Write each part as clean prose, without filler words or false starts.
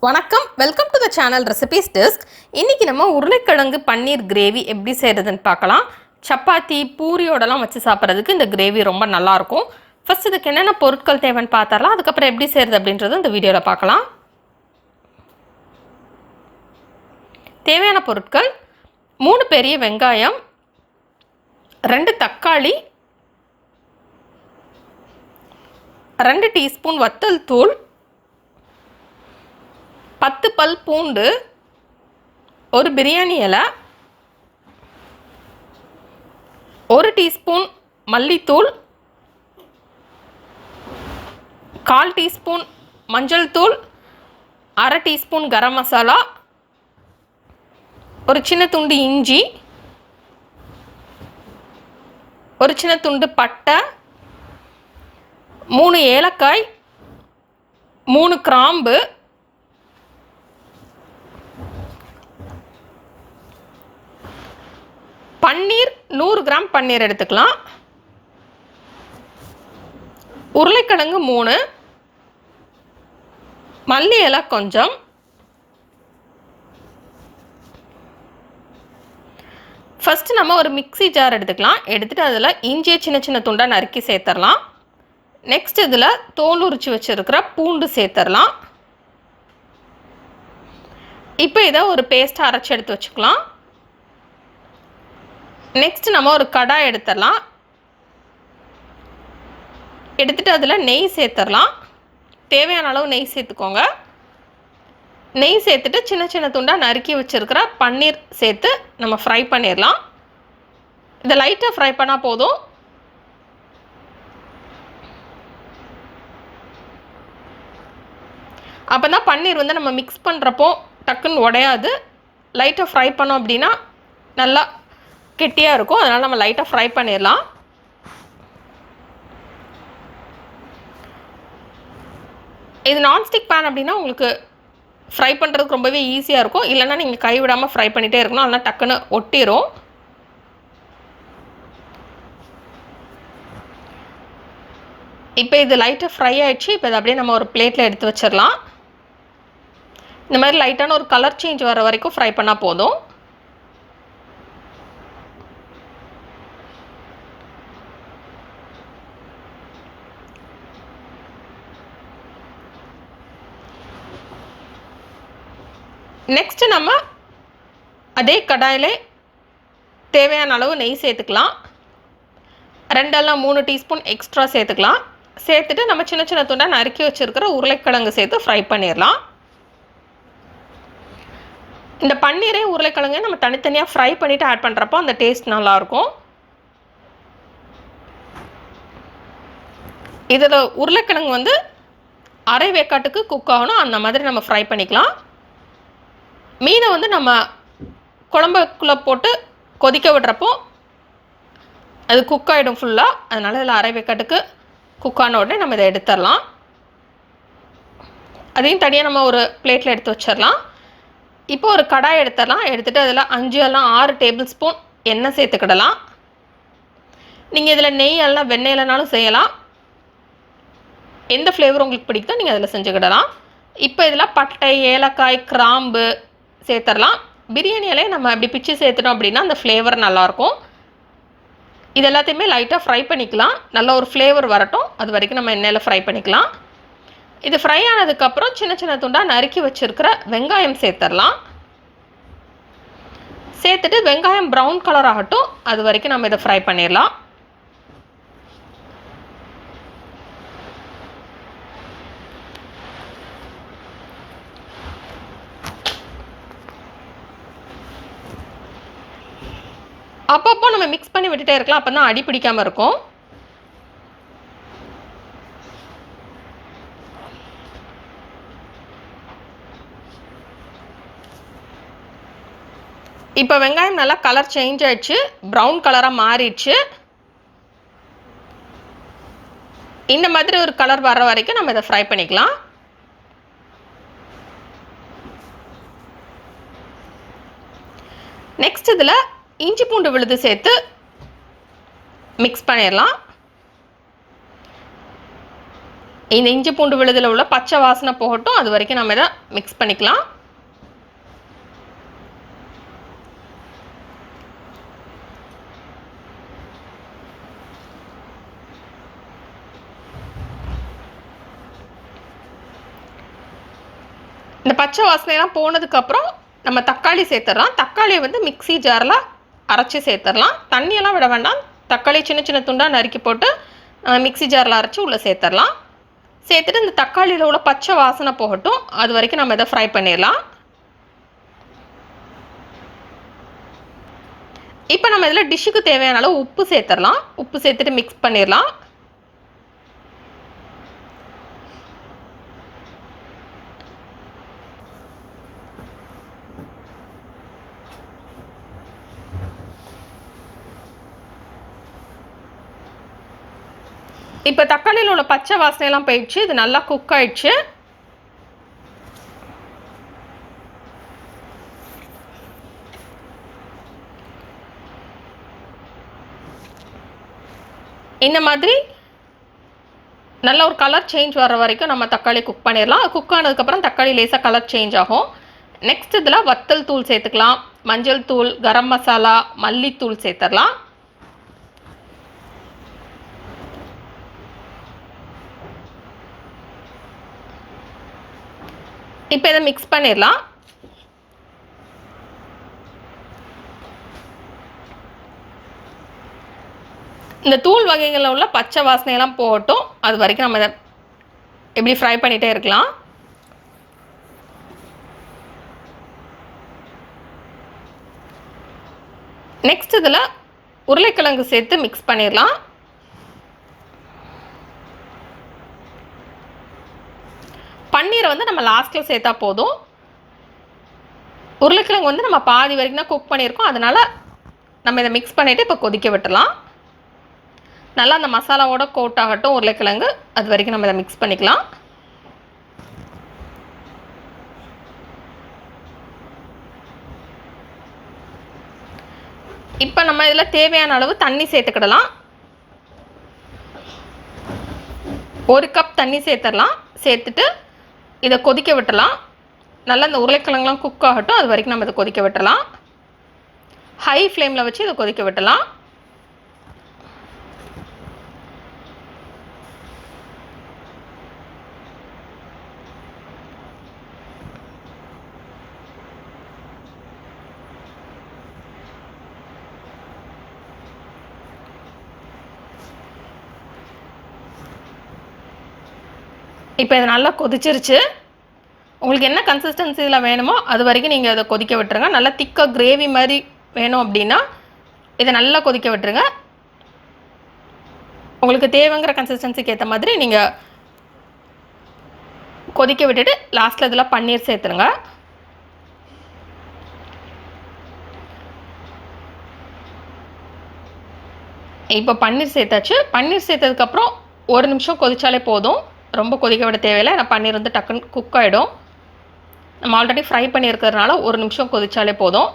வணக்கம், welcome to the channel recipes desk. இன்றைக்கி நம்ம உருளைக்கிழங்கு பன்னீர் கிரேவி எப்படி செய்கிறதுன்னு பார்க்கலாம். சப்பாத்தி பூரியோடலாம் வச்சு சாப்பிட்றதுக்கு இந்த கிரேவி ரொம்ப நல்லாயிருக்கும். ஃபஸ்ட் இதுக்கு என்னென்ன பொருட்கள் தேவைன்னு பார்த்துடலாம். அதுக்கப்புறம் எப்படி செய்கிறது அப்படின்றது இந்த வீடியோவில் பார்க்கலாம். தேவையான பொருட்கள்: 3 பெரிய வெங்காயம், 2 தக்காளி, 2 டீஸ்பூன் வத்தல் தூள், 10 பல் பூண்டு, ஒரு பிரியாணி இலை, 1 டீஸ்பூன் மல்லித்தூள், 1/4 டீஸ்பூன் மஞ்சள் தூள், 1/2 டீஸ்பூன் கரம் மசாலா, ஒரு சின்ன துண்டு இஞ்சி, ஒரு சின்ன துண்டு பட்டை, 3 ஏலக்காய், 3 கிராம்பு, பன்னீர் 100 கிராம் பன்னீர் எடுத்துக்கலாம், உருளைக்கிழங்கு 3, மல்லி இலை கொஞ்சம், ஃபஸ்ட்டு நம்ம ஒரு மிக்ஸி ஜார் எடுத்துக்கலாம். எடுத்துகிட்டு அதில் இஞ்சியை சின்ன சின்ன துண்டாக நறுக்கி சேர்த்துடலாம். நெக்ஸ்ட் இதில் தோல் உரித்து வச்சுருக்கிற பூண்டு சேர்த்துடலாம். இப்போ இதை ஒரு பேஸ்ட்டாக அரைச்சி எடுத்து வச்சுக்கலாம். நெக்ஸ்ட் நம்ம ஒரு கடாய் எடுத்துடலாம். எடுத்துகிட்டு அதில் நெய் சேர்த்துடலாம். தேவையான அளவு நெய் சேர்த்துக்கோங்க. நெய் சேர்த்துட்டு சின்ன சின்ன துண்டாக நறுக்கி வச்சுருக்கிற பன்னீர் சேர்த்து நம்ம ஃப்ரை பண்ணிடலாம். இதை லைட்டாக ஃப்ரை பண்ணால் போதும். அப்போ தான் பன்னீர் வந்து நம்ம மிக்ஸ் பண்ணுறப்போ டக்குன்னு உடையாது. லைட்டாக ஃப்ரை பண்ணோம் அப்படின்னா நல்லா கெட்டியாக இருக்கும். அதனால் நம்ம லைட்டாக ஃப்ரை பண்ணிடலாம். இது நான்ஸ்டிக் பேன் அப்படின்னா உங்களுக்கு ஃப்ரை பண்ணுறதுக்கு ரொம்பவே ஈஸியாக இருக்கும். இல்லைன்னா நீங்கள் கை விடாமல் ஃப்ரை பண்ணிகிட்டே இருக்கணும், அதனால் டக்குன்னு ஒட்டிடும். இப்போ இது லைட்டாக ஃப்ரை ஆகிடுச்சு. இப்போ இதை அப்படியே நம்ம ஒரு பிளேட்டில் எடுத்து வச்சிடலாம். இந்த மாதிரி லைட்டான ஒரு கலர் சேஞ்ச் வர வரைக்கும் ஃப்ரை பண்ணால் போதும். நெக்ஸ்ட்டு நம்ம அதே கடாயில் தேவையான அளவு நெய் சேர்த்துக்கலாம். 2 அல்ல 3 டீஸ்பூன் எக்ஸ்ட்ரா சேர்த்துக்கலாம். சேர்த்துட்டு நம்ம சின்ன சின்ன துண்டாக நறுக்கி வச்சுருக்கிற உருளைக்கிழங்கு சேர்த்து ஃப்ரை பண்ணிடலாம். இந்த பன்னீரே உருளைக்கிழங்கு நம்ம தனித்தனியாக ஃப்ரை பண்ணிவிட்டு ஆட் பண்ணுறப்போ அந்த டேஸ்ட் நல்லாயிருக்கும். இதில் உருளைக்கிழங்கு வந்து அரை வேக்காட்டுக்கு குக் ஆகணும், அந்த மாதிரி நம்ம ஃப்ரை பண்ணிக்கலாம். மீனை வந்து நம்ம குழம்புக்குள்ளே போட்டு கொதிக்க விடுறப்போ அது குக் ஆகிடும் ஃபுல்லாக. அதனால் இதில் அரை வேக்காட்டுக்கு குக் ஆன உடனே நம்ம இதை எடுத்துடலாம். அதையும் தனியாக நம்ம ஒரு பிளேட்டில் எடுத்து வச்சிடலாம். இப்போ ஒரு கடாய் எடுத்துடலாம். எடுத்துகிட்டு அதில் 5 அல்ல 6 டேபிள் ஸ்பூன் எண்ணெய் சேர்த்துக்கிடலாம். நீங்கள் இதில் நெய் அல்ல வெண்ணெய் இல்லைனாலும் செய்யலாம். எந்த ஃப்ளேவர் உங்களுக்கு பிடிக்குதோ நீங்கள் அதில் செஞ்சுக்கிடலாம். இப்போ இதில் பட்டை, ஏலக்காய், கிராம்பு சேர்த்துடலாம். பிரியாணி இலையை நம்ம அப்படி பிச்சு சேர்த்துட்டோம் அப்படின்னா அந்த ஃப்ளேவர் நல்லாயிருக்கும். இது எல்லாத்தையுமே லைட்டாக ஃப்ரை பண்ணிக்கலாம். நல்ல ஒரு ஃப்ளேவர் வரட்டும், அது வரைக்கும் நம்ம எண்ணெயில் ஃப்ரை பண்ணிக்கலாம். இது ஃப்ரை ஆனதுக்கப்புறம் சின்ன சின்ன துண்டாக நறுக்கி வச்சுருக்கிற வெங்காயம் சேர்த்துடலாம். சேர்த்துட்டு வெங்காயம் ப்ரௌன் கலர் ஆகட்டும், அது வரைக்கும் நம்ம இதை ஃப்ரை பண்ணிடலாம். அப்பப்போ நம்ம மிக்ஸ் பண்ணி விட்டுட்டே இருக்கலாம், அப்போ தான் அடி பிடிக்காமல் இருக்கும். இப்போ வெங்காயம் நல்லா கலர் சேஞ்ச் ஆயிடுச்சு, ப்ரௌன் கலராக மாறிடுச்சு. இந்த மாதிரி ஒரு கலர் வர வரைக்கும் நம்ம இதை ஃப்ரை பண்ணிக்கலாம். நெக்ஸ்ட் இதில் இஞ்சி பூண்டு விழுது சேர்த்து மிக்ஸ் பண்ணிடலாம். இந்த இஞ்சி பூண்டு விழுதில் உள்ள பச்சை வாசனை போகட்டும், அது வரைக்கும் நம்ம இதை மிக்ஸ் பண்ணிக்கலாம். இந்த பச்சை வாசனையெல்லாம் போனதுக்கப்புறம் நம்ம தக்காளி சேர்த்துடலாம். தக்காளியை வந்து மிக்ஸி ஜாரில் அரைச்சி சேர்த்துடலாம். தண்ணியெல்லாம் விட வேண்டாம். தக்காளி சின்ன சின்ன துண்டாக நறுக்கி போட்டு மிக்ஸி ஜாரில் அரைச்சி உள்ளே சேர்த்துடலாம். சேர்த்துட்டு இந்த தக்காளியில் உள்ள பச்சை வாசனை போகட்டும், அது வரைக்கும் நம்ம இதை ஃப்ரை பண்ணிடலாம். இப்போ நம்ம இதில் டிஷ்ஷுக்கு தேவையான அளவு உப்பு சேர்த்துடலாம். உப்பு சேர்த்துட்டு மிக்ஸ் பண்ணிடலாம். இப்போ தக்காளியில் உள்ள பச்சை வாசனையெல்லாம் போயிடுச்சு. இது நல்லா குக் ஆயிடுச்சு. இந்த மாதிரி நல்ல ஒரு கலர் சேஞ்ச் வர வரைக்கும் நம்ம தக்காளி குக் பண்ணிடலாம். குக் ஆனதுக்கப்புறம் தக்காளி லேசாக கலர் சேஞ்ச் ஆகும். நெக்ஸ்ட் இதில் வத்தல் தூள் சேர்த்துக்கலாம். மஞ்சள் தூள், கரம் மசாலா, மல்லித்தூள் சேர்த்துடலாம். இப்போ இதை மிக்ஸ் பண்ணிடலாம். இந்த தூள் வகைகளில் உள்ள பச்சை வாசனையெல்லாம் போகட்டும், அது வரைக்கும் நம்ம இதை இப்படி ஃப்ரை பண்ணிகிட்டே இருக்கலாம். நெக்ஸ்ட் இதில் உருளைக்கிழங்கு சேர்த்து மிக்ஸ் பண்ணிடலாம். பன்னீரை வந்து நம்ம லாஸ்ட்டில் சேர்த்தா போதும். உருளைக்கிழங்கு வந்து நம்ம பாதி வரைக்கும் தான் குக் பண்ணியிருக்கோம். அதனால் நம்ம இதை மிக்ஸ் பண்ணிவிட்டு இப்போ கொதிக்க விட்டுடலாம். நல்லா அந்த மசாலாவோட கோட் ஆகட்டும் உருளைக்கிழங்கு, அது வரைக்கும் நம்ம இதை மிக்ஸ் பண்ணிக்கலாம். இப்போ நம்ம இதில் தேவையான அளவு தண்ணி சேர்த்துக்கிடலாம். 1 கப் தண்ணி சேர்த்துடலாம். சேர்த்துட்டு இதை கொதிக்க விட்டுடலாம். நல்லா இந்த உருளைக்கிழங்குலாம் குக் ஆகட்டும், அது வரைக்கும் நம்ம இதை கொதிக்க விட்டுடலாம். ஹை ஃப்ளேமில் வச்சு இதை கொதிக்க விட்டுடலாம். இப்போ இது நல்லா கொதிச்சிருச்சு. உங்களுக்கு என்ன கன்சிஸ்டன்சியில் வேணுமோ அது வரைக்கும் நீங்கள் அதை கொதிக்க விட்டுருங்க. நல்லா திக்காக கிரேவி மாதிரி வேணும் அப்படின்னா இதை நல்லா கொதிக்க விட்டுருங்க. உங்களுக்கு தேவைங்கிற கன்சிஸ்டன்சிக்கு ஏற்ற மாதிரி நீங்கள் கொதிக்க விட்டுட்டு லாஸ்ட்டில் இதில் பன்னீர் சேர்த்துருங்க. இப்போ பன்னீர் சேர்த்தாச்சு. பன்னீர் சேர்த்ததுக்கப்புறம் 1 நிமிஷம் கொதிச்சாலே போதும். ரொம்ப கொதிக்க விட தேவையில்லை. நான் பன்னீர் வந்து டக்குன்னு குக் ஆகிடும். நம்ம ஆல்ரெடி ஃப்ரை பண்ணியிருக்கிறதுனால 1 நிமிஷம் கொதிச்சாலே போதும்.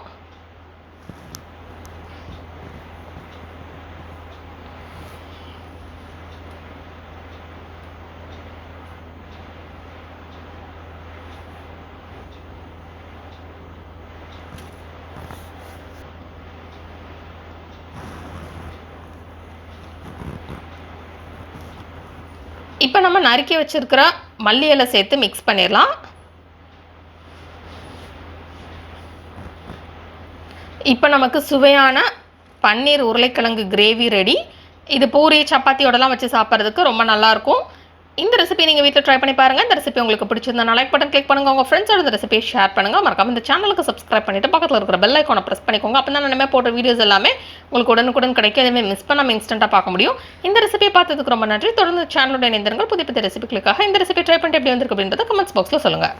இப்போ நம்ம நறுக்கி வச்சிருக்கிற மல்லி இலை சேர்த்து மிக்ஸ் பண்ணிடலாம். இப்போ நமக்கு சுவையான பன்னீர் உருளைக்கிழங்கு கிரேவி ரெடி. இது பூரி சப்பாத்தியோடலாம் வச்சு சாப்பிட்றதுக்கு ரொம்ப நல்லாயிருக்கும். இந்த ரெசிபி நீங்கள் வீட்டில் ட்ரை பண்ணி பாருங்கள். இந்த ரெசிபி உங்களுக்கு பிடிச்சிருந்தா லைக் பட்டன் கிளிக் பண்ணுங்கள். உங்கள் ஃப்ரெண்ட்ஸோட இந்த ரெசிபியை ஷேர் பண்ணுங்கள். மறக்காம இந்த சேனலுக்கு சப்ஸ்கிரைப் பண்ணிவிட்டு பக்கத்தில் இருக்கிற பெல் ஐக்கானை ப்ரெஸ் பண்ணிக்கோங்க. அப்போ தான் நம்ம போடுற வீடியோஸ் எல்லாமே உங்களுக்கு உடனுக்குடன் கிடைக்கும். எதுவுமே மிஸ் பண்ணாமல் இன்ஸ்டண்ட்டாக பார்க்க முடியும். இந்த ரெசிபியை பார்த்ததுக்கு ரொம்ப நன்றி. தொடர்ந்து சேனலோட இணைந்திருங்கள். புதிய புதிய ரெசிபிகளுக்காக இந்த ரெசிபி ட்ரை பண்ணிட்டு எப்படி வந்திருக்கு அப்படின்றத கமெண்ட்ஸ் பாக்ஸில் சொல்லுங்கள்.